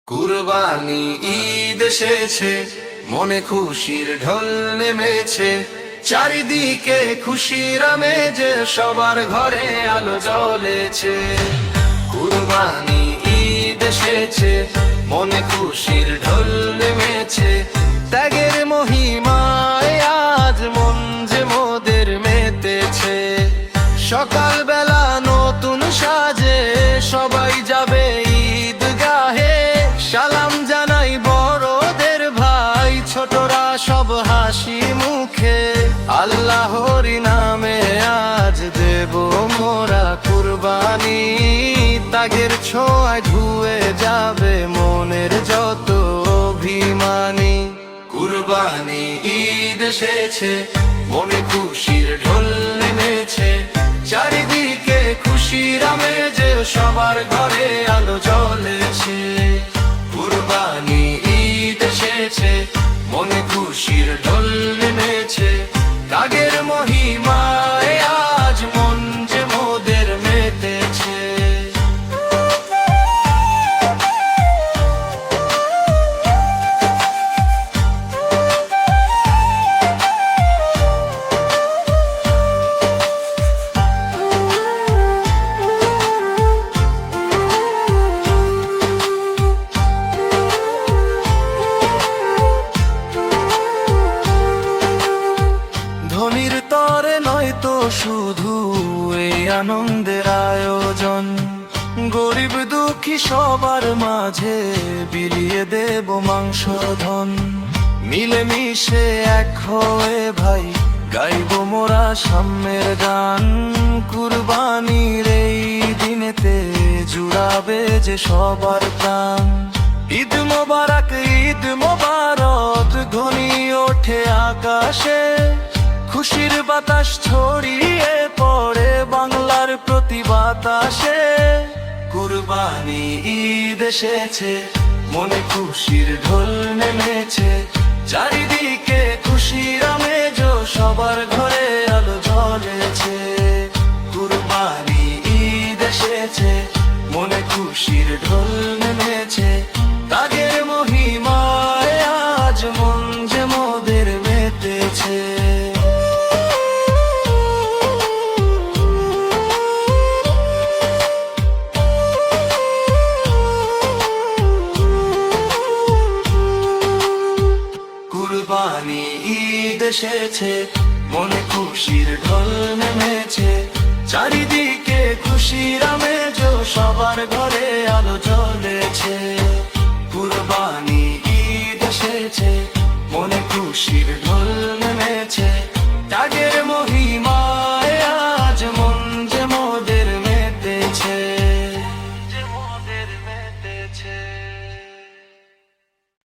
কুরবানি ঈদ এসেছে, মনে খুশির ঢল নেমেছে, চারিদিকে খুশির আমেজে সবার ঘরে আলো জ্বলেছে। কুরবানি ঈদ এসেছে, মনে খুশির ঢল নেমেছে, ত্যাগের মহিমায় আজ মন যে মোদের মেতেছে। সকালবেলা নতুন সাজে সবাই যাবে ঈদগাহে, সালাম জানাই বড়দের ভাই, ছোটরা সব হাসি মুখে। আল্লাহর নামে আজ দেব মোরা কুরবানি, ত্যাগের ছোঁয়ায় ধুয়ে যাবে মনের যত অভিমানী। কুরবানি ঈদ এসেছে, মনে খুশির ঢল নেমেছে, চারিদিকে খুশির আমেজে সবার ঘরে আলো জ্বলেছে। কুরবানি ঈদ এসেছে, মনে খুশির ঢল নেমেছে, ত্যাগের মহিমায় আজ মন যে মোদের মেতেছে। ধনির তরে নয়তো শুধু এই আনন্দের আয়োজন, গরিব দুঃখী সবার মাঝে বিলিয়ে দেব মাংস ধন। মিলেমিশে এক হয়ে ভাই গাইব মোরা সাম্যের গান, কুরবানির এই দিনেতে জুড়াবে যে সবার প্রাণ। ঈদ মোবারক, ঈদ মোবারক ধ্বনি ওঠে আকাশে, খুশির বাতাস ছড়িয়ে পড়ে বাংলার প্রতি বাতাসে। কুরবানি ঈদ এসেছে, মনে খুশির ঢল নেমেছে, চারিদিকে খুশির আমেজ সবার ঘরে আলো জ্বলেছে। কুরবানি ঈদ এসেছে, মনে খুশির ঢল নেমেছে, ত্যাগের মহিমায় আজ মন যে মোদের মেতেছে। কুরবানি ঈদ এসেছে, মনে খুশির ঢল নেমেছে, চারিদিকে খুশির আমেজ সবার ঘরে আলো জ্বলেছে। কুরবানি ঈদ এসেছে, মনে খুশির ঢল নেমেছে, ত্যাগের মহিমা